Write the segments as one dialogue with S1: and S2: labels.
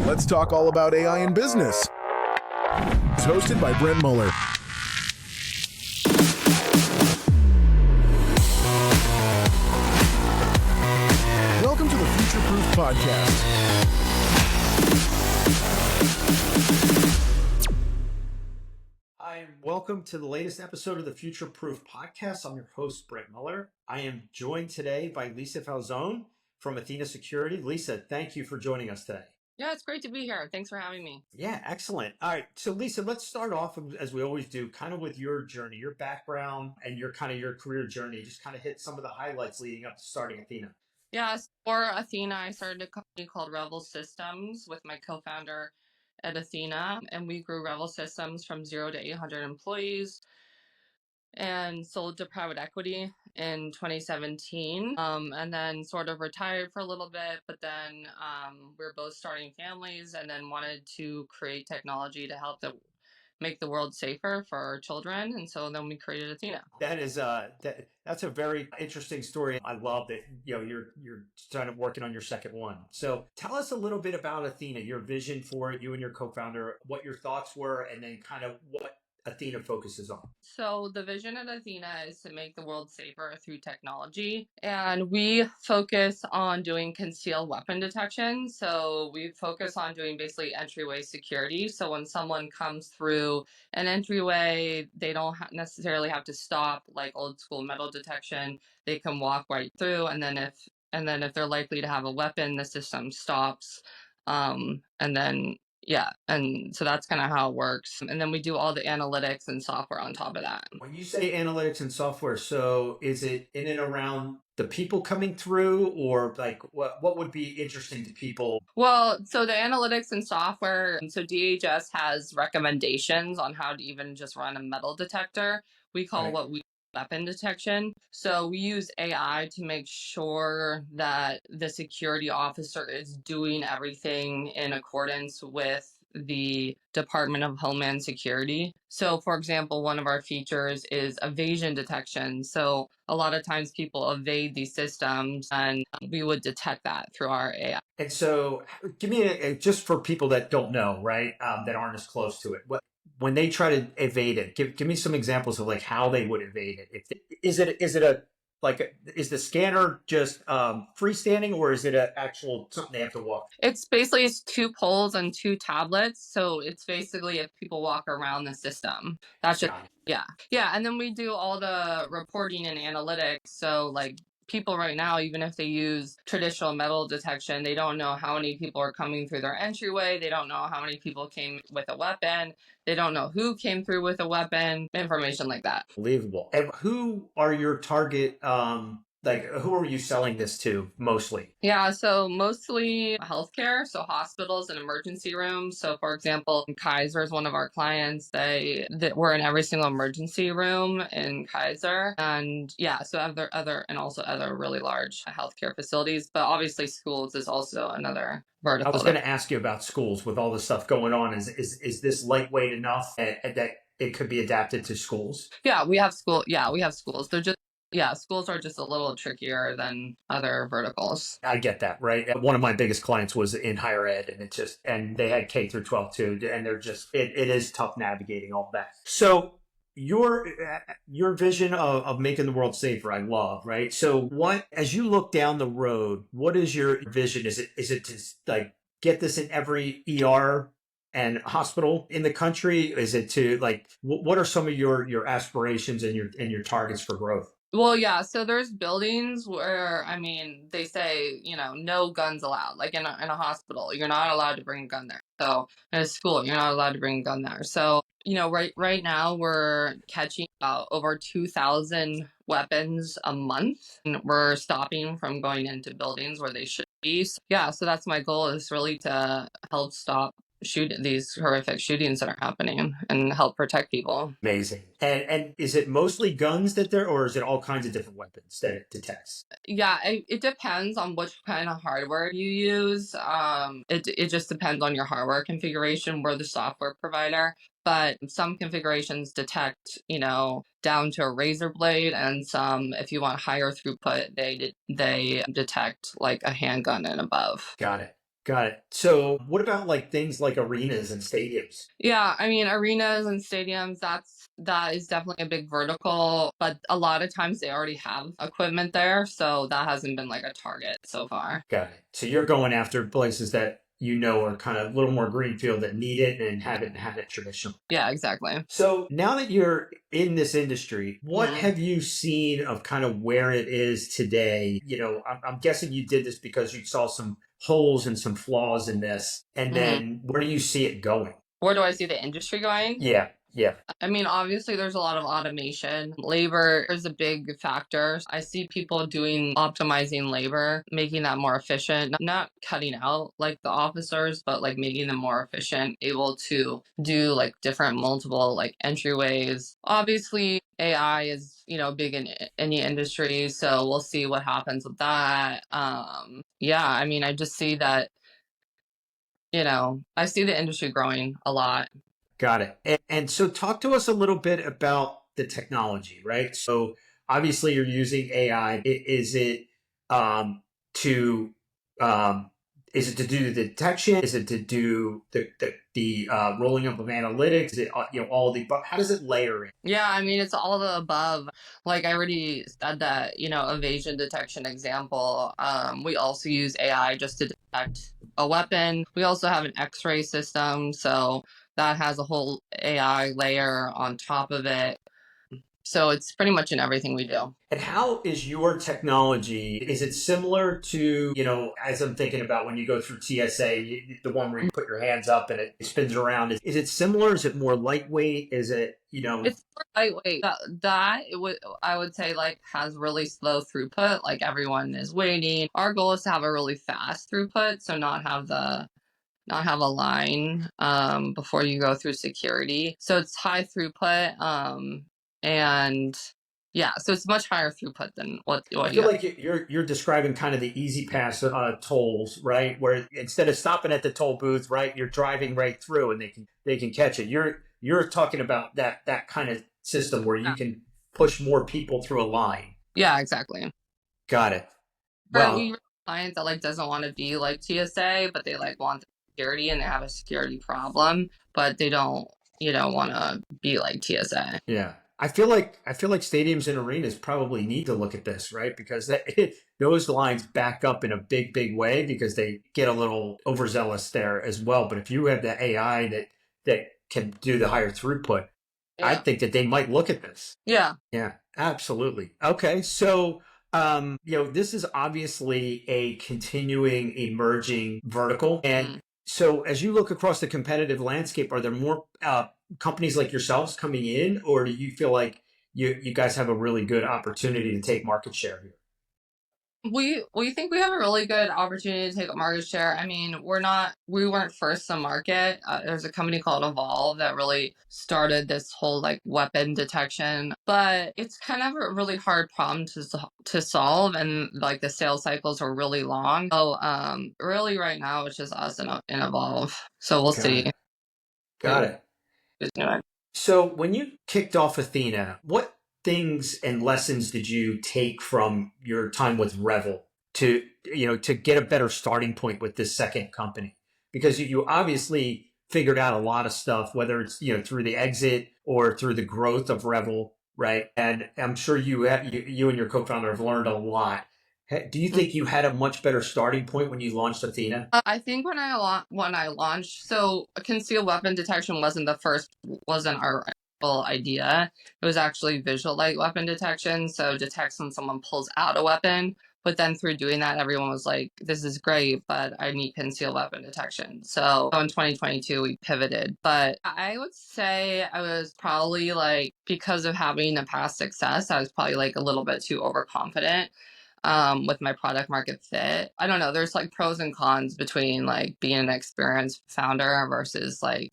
S1: Let's talk all about AI in business. It's hosted by Brent Muller. Welcome to the Future Proof Podcast.
S2: Hi, and welcome to the latest episode of the Future Proof Podcast. I'm your host, Brent Muller. I am joined today by Lisa Falzone from Athena Security. Lisa, thank you for joining us today.
S3: Yeah, it's great to be here. Thanks for having me.
S2: Yeah, excellent. All right. So Lisa, let's start off as we always do, kind of with your journey, your background and your career journey. Just kind of hit some of the highlights leading up to starting Athena.
S3: Yes, for Athena, I started a company called Revel Systems with my co-founder at Athena, and we grew Revel Systems from 0 to 800 employees and sold to private equity in 2017, and then sort of retired for a little bit, but then we were both starting families and then wanted to create technology to help make the world safer for our children, and so then we created Athena.
S2: That is that's a very interesting story. I love that you're kind of working on your second one. So tell us a little bit about Athena, your vision for it, you and your co-founder, what your thoughts were, and then kind of what Athena focuses on.
S3: So the vision at Athena is to make the world safer through technology. And we focus on doing concealed weapon detection. So we focus on doing basically entryway security. So when someone comes through an entryway, they don't necessarily have to stop like old school metal detection. They can walk right through. And then if they're likely to have a weapon, the system stops. And so that's kind of how it works. And then we do all the analytics and software on top of that.
S2: When you say analytics and software, so is it in and around the people coming through, or like what would be interesting to people?
S3: Well, so the analytics and software, so DHS has recommendations on how to even just run a metal detector. We call
S2: Right.
S3: what we weapon detection. So we use AI to make sure that the security officer is doing everything in accordance with the Department of Homeland Security. So for example, one of our features is evasion detection. So a lot of times people evade these systems and we would detect that through our AI.
S2: And so give me just for people that don't know, right, that aren't as close to it, when they try to evade it, give me some examples of like how they would evade it. Is the scanner just freestanding, or is it an actual something they have to walk?
S3: It's 2 poles and 2 tablets. So it's basically if people walk around the system. That's just, yeah. And then we do all the reporting and analytics. So like people right now, even if they use traditional metal detection, they don't know how many people are coming through their entryway. They don't know how many people came with a weapon. They don't know who came through with a weapon, information like that.
S2: Unbelievable. And who are your target? Who are you selling this to mostly?
S3: Yeah, so mostly healthcare, so hospitals and emergency rooms. So for example, Kaiser is one of our clients. We're in every single emergency room in Kaiser. And yeah, so other really large healthcare facilities. But obviously schools is also another vertical.
S2: I was going to ask you about schools with all the stuff going on. Is this lightweight enough that it could be adapted to schools?
S3: Yeah, we have schools. Schools are just a little trickier than other verticals.
S2: I get that, right? One of my biggest clients was in higher ed, and they had K through 12 too, and they're just it is tough navigating all that. So your vision of making the world safer, I love, right? So as you look down the road, what is your vision? Is it to like get this in every ER and hospital in the country? Is it to like what are some of your aspirations and your targets for growth?
S3: Well, yeah, so there's buildings where, they say, no guns allowed. Like in a hospital, you're not allowed to bring a gun there. So in a school, you're not allowed to bring a gun there. So, right now we're catching about over 2,000 weapons a month, and we're stopping from going into buildings where they should be. So, yeah, so that's my goal, is really to help stop these horrific shootings that are happening and help protect people.
S2: Amazing. And is it mostly guns or is it all kinds of different weapons that it detects?
S3: Yeah, it depends on which kind of hardware you use. It just depends on your hardware configuration. We're the software provider, but some configurations detect, down to a razor blade, and some, if you want higher throughput, they detect like a handgun and above.
S2: Got it. Got it. So what about like things like arenas and stadiums?
S3: Yeah, I mean, arenas and stadiums, that is definitely a big vertical, but a lot of times they already have equipment there, so that hasn't been like a target so far.
S2: Got it. So you're going after places that you know are kind of a little more greenfield that need it and haven't had it traditionally.
S3: Yeah, exactly.
S2: So now that you're in this industry, what
S3: Mhm.
S2: have you seen of kind of where it is today? I'm guessing you did this because you saw some holes and some flaws in this. And
S3: Mhm.
S2: then where do you see it going?
S3: Where do I see the industry going?
S2: Yeah, yeah.
S3: I mean, obviously, there's a lot of automation. Labor is a big factor. I see people optimizing labor, making that more efficient, not cutting out like the officers, but like making them more efficient, able to do like different multiple like entryways. Obviously, AI is, big in any industry. So we'll see what happens with that. Yeah, I mean, I just see that, I see the industry growing a lot.
S2: Got it. And so talk to us a little bit about the technology, right? So obviously you're using AI. Is it to um, is it to do the detection? Is it to do the rolling up of analytics? Is it all the above? How does it layer in?
S3: Yeah, I mean, it's all of the above. Like I already said that, evasion detection example. We also use AI just to detect a weapon. We also have an X-ray system, so that has a whole AI layer on top of it. So it's pretty much in everything we do.
S2: And how is your technology? Is it similar to, as I'm thinking about when you go through TSA, the one where you put your hands up and it spins around? Is it similar? Is it more lightweight? Is it,
S3: It's more lightweight. I would say like has really slow throughput. Like everyone is waiting. Our goal is to have a really fast throughput, so not have a line before you go through security. So it's high throughput, and yeah, so it's much higher throughput than
S2: I
S3: what you
S2: feel
S3: have.
S2: like you're describing kind of the easy pass tolls, right? Where instead of stopping at the toll booth, right, you're driving right through and they can catch it. You're talking about that kind of system where you
S3: Yeah,
S2: can push more people through a line.
S3: yeah, exactly.
S2: Got it.
S3: Or we
S2: Well,
S3: have a client that like doesn't want to be like TSA, but they like want the security and they have a security problem, but they don't, want to be like TSA.
S2: yeah. I feel like stadiums and arenas probably need to look at this, right? Because those lines back up in a big, big way because they get a little overzealous there as well. But if you have the AI that can do the higher throughput, I
S3: Yeah.
S2: think that they might look at this.
S3: Yeah.
S2: Yeah, absolutely. Okay, so this is obviously a continuing emerging vertical, and
S3: Mm.
S2: so as you look across the competitive landscape, are there more companies like yourselves coming in, or do you feel like you guys have a really good opportunity to take market share here?
S3: We think we have a really good opportunity to take a market share. I mean, we weren't first to market. There's a company called Evolve that really started this whole like weapon detection, but it's kind of a really hard problem to solve, and like the sales cycles are really long. So really right now it's just us and Evolve. So we'll
S2: Got
S3: see.
S2: it. Got it.
S3: Who's doing it.
S2: So when you kicked off Athena, what things and lessons did you take from your time with Revel to get a better starting point with this second company? Because you obviously figured out a lot of stuff, whether it's through the exit or through the growth of Revel, right? And I'm sure you and your co-founder have learned a lot. Do you think you had a much better starting point when you launched Athena?
S3: I think when I launched, so concealed weapon detection wasn't our full idea. It was actually visual light weapon detection, so detects when someone pulls out a weapon. But then through doing that, everyone was like, "This is great, but I need concealed weapon detection." So in 2022, we pivoted. But I would say I was probably like, because of having a past success, I was probably like a little bit too overconfident with my product market fit. I don't know. There's like pros and cons between like being an experienced founder versus like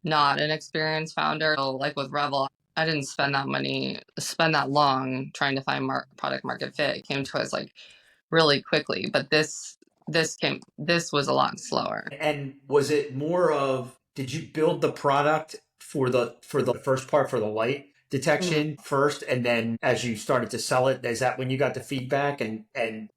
S3: not an experienced founder. So like with Revel, I didn't spend that long trying to find product market fit. It came to us like really quickly, but this was a lot slower.
S2: And was it more of did you build the product for the first part for the light
S3: Mhm.
S2: detection first and then as you started to sell it, is that when you got the feedback and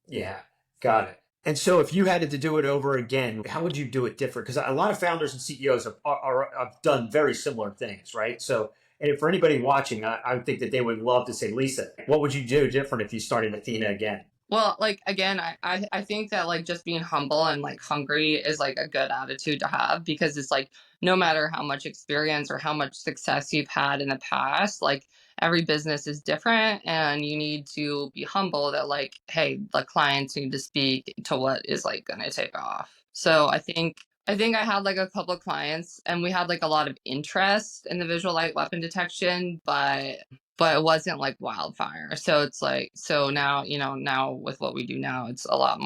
S2: yeah, got it. And so if you had to do it over again, how would you do it different? Because a lot of founders and CEOs have done very similar things, right? So, and for anybody watching, I would think that they would love to say, Lisa, what would you do different if you started Athena again?
S3: Well, like again, I think that like just being humble and like hungry is like a good attitude to have, because it's like no matter how much experience or how much success you've had in the past, like every business is different and you need to be humble that like, hey, the clients need to speak to what is like gonna take off. So I think I had like a couple of clients and we had like a lot of interest in the visual light weapon detection, but it wasn't like wildfire. So it's like, so now, now with what we do now, it's a lot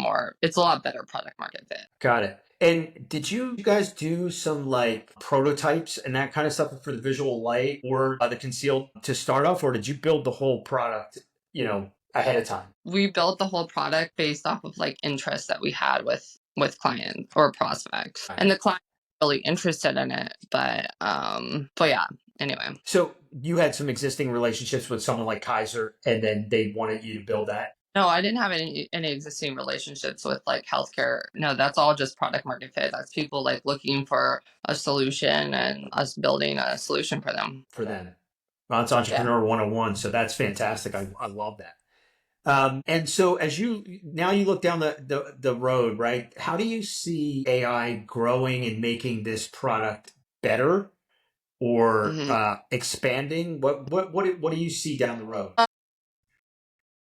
S3: better product market fit.
S2: Got it. And did you guys do some like prototypes and that kind of stuff for the visual light or the concealed to start off, or did you build the whole product, ahead of time?
S3: We built the whole product based off of like interest that we had with clients or prospects.
S2: Right.
S3: And the client was really interested in it. But yeah, anyway.
S2: So you had some existing relationships with someone like Kaiser, and then they wanted you to build that.
S3: No, I didn't have any existing relationships with like healthcare. No, that's all just product market fit. That's people like looking for a solution and us building a solution for them.
S2: For them. Well, it's
S3: Yeah.
S2: Entrepreneur 101, so that's fantastic. I love that. And so as you look down the road, right? How do you see AI growing and making this product better or
S3: Mhm.
S2: expanding? What do you see down the road?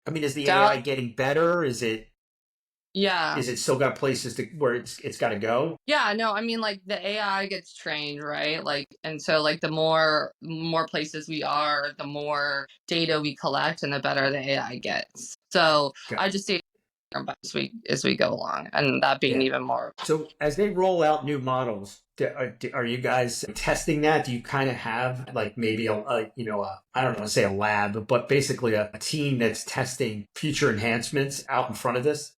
S2: I mean, is the
S3: Down,
S2: AI getting better?
S3: yeah.
S2: Is it still got places where it's got to go?
S3: Yeah, no, I mean like the AI gets trained, right? Like, and so like the more places we are, the more data we collect and the better the AI gets. So
S2: Got
S3: I just see it as we go along, and that being
S2: Yeah.
S3: even more.
S2: So as they roll out new models, are you guys testing that? Do you kind of have like maybe I don't want to say a lab, but basically a team that's testing future enhancements out in front of this?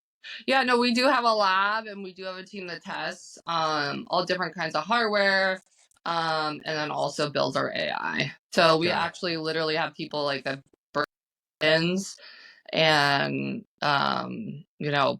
S3: Yeah, no, we do have a lab and we do have a team that tests all different kinds of hardware, and then also builds our AI. So we
S2: Got it.
S3: actually literally have people like that burn ins and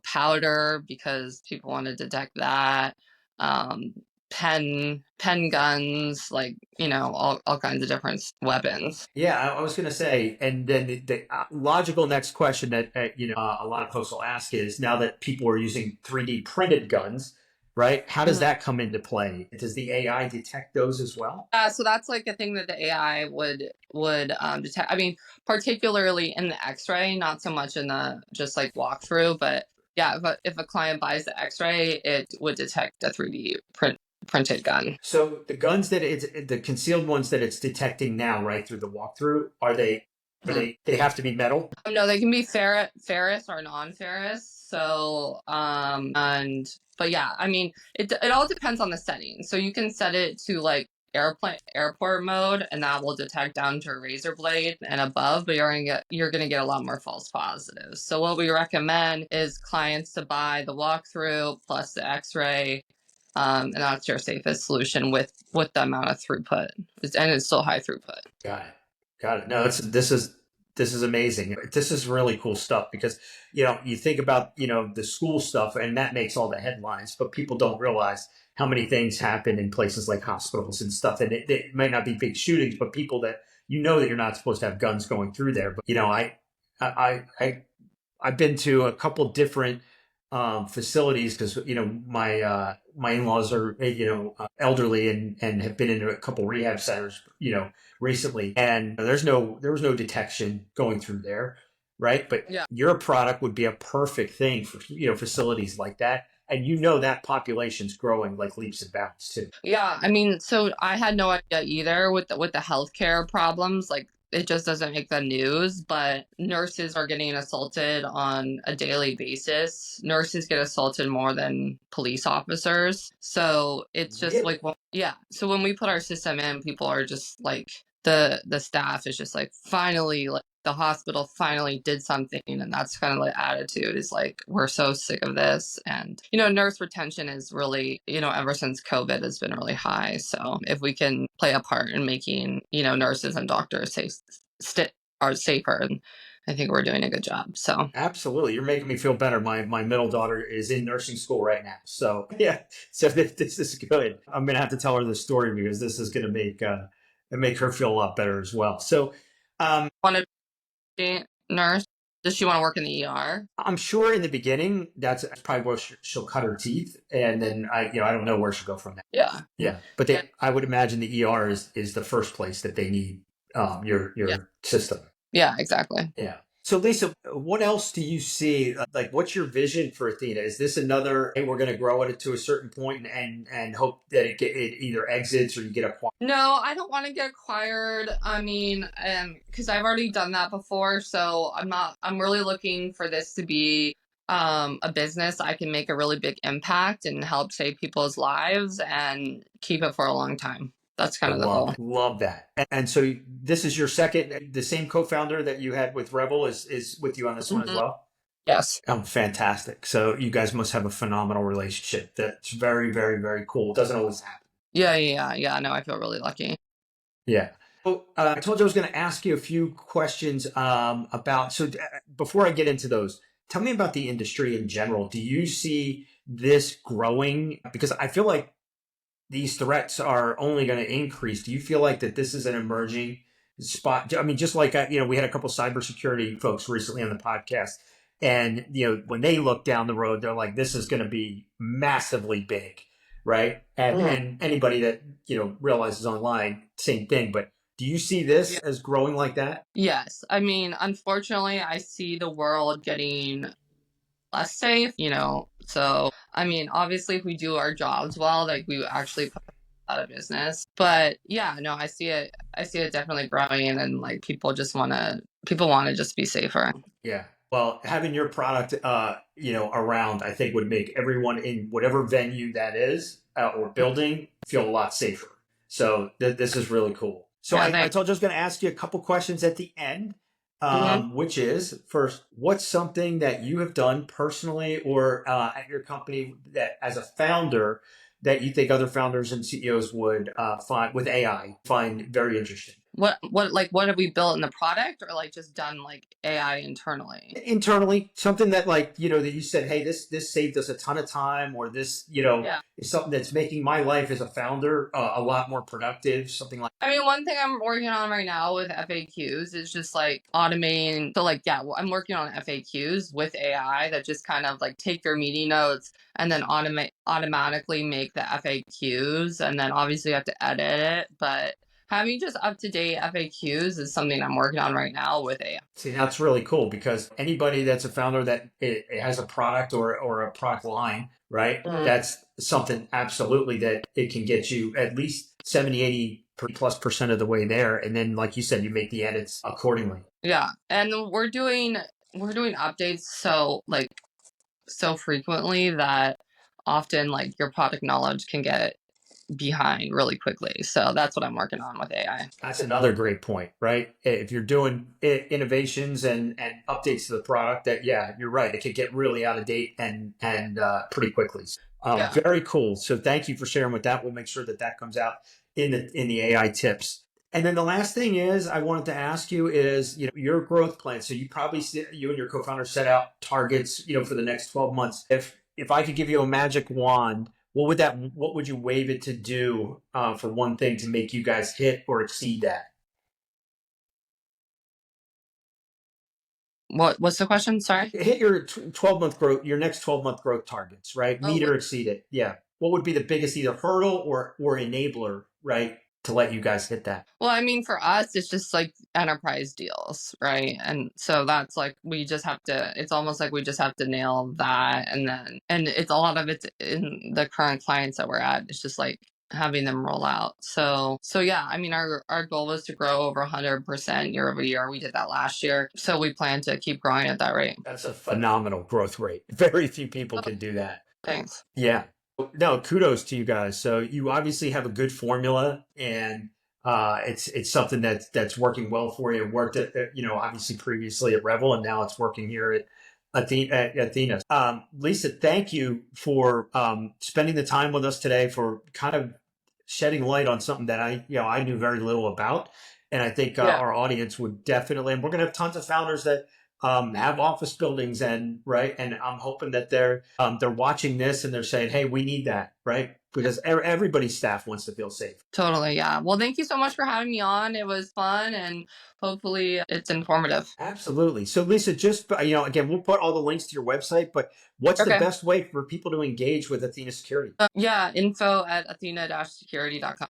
S3: powder because people want to detect that. Um, pen guns, like all kinds of different weapons.
S2: Yeah, I was going to say, and then the logical next question that a lot of folks will ask is now that people are using 3D printed guns, right? How does
S3: Mhm.
S2: that come into play? Does the AI detect those as well?
S3: So that's like a thing that the AI would detect. I mean, particularly in the X-ray, not so much in the just like walkthrough, but yeah, if a client buys the X-ray, it would detect a 3D printed gun.
S2: So the guns that the concealed ones that it's detecting now, right through the walkthrough, they have to be metal?
S3: No, they can be ferrous or non-ferrous. So, but yeah, I mean, it all depends on the setting. So you can set it to like airport mode, and that will detect down to a razor blade and above. But you're gonna get a lot more false positives. So what we recommend is clients to buy the walkthrough plus the X-ray. And that's your safest solution with the amount of throughput, and it's still high throughput.
S2: Got it. Got it. No, this is amazing. This is really cool stuff because you think about the school stuff and that makes all the headlines, but people don't realize how many things happen in places like hospitals and stuff. And it might not be big shootings, but people that that you're not supposed to have guns going through there. But I I've been to a couple different facilities because my in-laws are elderly and have been in a couple rehab centers recently, and there was no detection going through there, right? But
S3: Yeah.
S2: your product would be a perfect thing for facilities like that, and that population's growing like leaps and bounds too.
S3: Yeah, I mean, so I had no idea either with the healthcare problems. Like, it just doesn't make the news, but nurses are getting assaulted on a daily basis. Nurses get assaulted more than police officers. So it's just
S2: Really?
S3: like, well, yeah. So when we put our system in, people are just like the staff is just like finally like the hospital finally did something, and that's kind of the attitude is like we're so sick of this. And nurse retention is really ever since COVID has been really high. So if we can play a part in making nurses and doctors are safer, I think we're doing a good job. So
S2: Absolutely. You're making me feel better. My middle daughter is in nursing school right now. So yeah, so this is good. I'm going to have to tell her this story because this is going to make her feel a lot better as well. So
S3: want to be a nurse? Does she want to work in the ER?
S2: I'm sure in the beginning, that's probably where she'll cut her teeth. And then I don't know where she'll go from there.
S3: Yeah.
S2: Yeah. But I would imagine the ER is the first place that they need your system.
S3: Yeah, exactly.
S2: Yeah. So Lisa, what else do you see? Like, what's your vision for Athena? Is this another? Hey, we're going to grow it to a certain point and hope that it either exits or you get acquired.
S3: No, I don't want to get acquired. I mean, because I've already done that before, so I'm really looking for this to be a business I can make a really big impact and help save people's lives and keep it for a long time. That's kind of the goal.
S2: Love that. And so this is your second, the same co-founder that you had with Revel is with you on this one as well?
S3: Yes.
S2: Fantastic. So you guys must have a phenomenal relationship. That's very, very, very cool. It doesn't always happen.
S3: Yeah. No, I feel really lucky.
S2: Yeah. So, I told you I was going to ask you a few questions about. So before I get into those, tell me about the industry in general. Do you see this growing? Because I feel like these threats are only going to increase. Do you feel like that this is an emerging spot? I mean, just like we had a couple cybersecurity folks recently on the podcast, and when they look down the road, they're like, "This is going to be massively big." Right. And anybody that, realizes online, same thing. But do you see this as growing like that?
S3: Yes. I mean, unfortunately, I see the world getting less safe, So, I mean, obviously, if we do our jobs well, like we actually put out of business. But yeah, no, I see it. I see it definitely growing, and like people want to just be safer.
S2: Yeah. Well, having your product, around, I think would make everyone in whatever venue that is or building feel a lot safer. So this is really cool. So
S3: Yeah,
S2: I told you I was going to ask you a couple questions at the end, which is first, what's something that you have done personally or at your company that as a founder that you think other founders and CEOs would find with AI find very interesting?
S3: What have we built in the product, or like just done like AI internally?
S2: Internally, something that that you said, hey, this saved us a ton of time, or this is something that's making my life as a founder a lot more productive, something like.
S3: I mean, one thing I'm working on right now with FAQs is just like automating. So like, I'm working on FAQs with AI that just kind of like take your meeting notes and then automatically make the FAQs, and then obviously you have to edit it, but having just up-to-date FAQs is something I'm working on right now with AI.
S2: See, that's really cool because anybody that's a founder that it has a product or a product line, right? Mm-hmm. That's something absolutely that it can get you at least 70-80+ % of the way there. And then, like you said, you make the edits accordingly.
S3: Yeah. And we're doing updates so frequently that often like your product knowledge can get behind really quickly. So that's what I'm working on with AI.
S2: That's another great point, right? If you're doing innovations and updates to the product, that you're right, it could get really out of date and pretty quickly. Very cool. So thank you for sharing with that. We'll make sure that comes out in the AI tips. And then the last thing is I wanted to ask you is your growth plan. So you and your co-founder set out targets for the next 12 months. If I could give you a magic wand, what would you wave it to do for one thing to make you guys hit or exceed that?
S3: What's the question? Sorry.
S2: Hit your 12-month growth, your next 12-month growth targets, right? Meet or exceed it. Yeah. What would be the biggest either hurdle or enabler, right, to let you guys hit that?
S3: Well, I mean, for us, it's just like enterprise deals, right? And so that's like it's almost like we just have to nail that, and it's a lot of it's in the current clients that we're at. It's just like having them roll out. So yeah, I mean, our goal was to grow over 100% year over year. We did that last year, so we plan to keep growing at that rate.
S2: That's a phenomenal growth rate. Very few people can do that.
S3: Thanks.
S2: Yeah. No, kudos to you guys. So you obviously have a good formula, and it's something that's working well for you. It worked at obviously previously at Revel, and now it's working here at Athena. Lisa, thank you for spending the time with us today, for kind of shedding light on something that I knew very little about, and I think our audience would definitely. And we're going to have tons of founders that have office buildings, and right. And I'm hoping that they're watching this and they're saying, hey, we need that, right? Because everybody's staff wants to feel safe.
S3: Totally. Yeah. Well, thank you so much for having me on. It was fun and hopefully it's informative.
S2: Absolutely. So Lisa, just, again, we'll put all the links to your website, but what's the best way for people to engage with Athena Security?
S3: info@athena-security.com.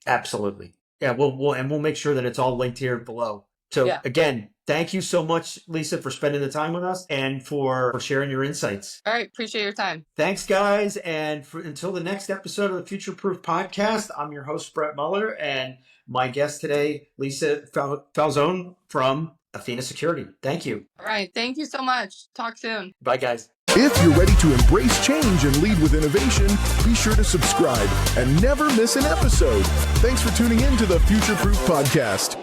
S2: Absolutely. Yeah. We'll make sure that it's all linked here below. So again, thank you so much, Lisa, for spending the time with us and for sharing your insights.
S3: All right. Appreciate your time.
S2: Thanks, guys. And until the next episode of the Future Proof Podcast, I'm your host, Brent Muller, and my guest today, Lisa Falzone from Athena Security. Thank you.
S3: All right. Thank you so much. Talk soon.
S2: Bye, guys.
S1: If you're ready to embrace change and lead with innovation, be sure to subscribe and never miss an episode. Thanks for tuning in to the Future Proof Podcast.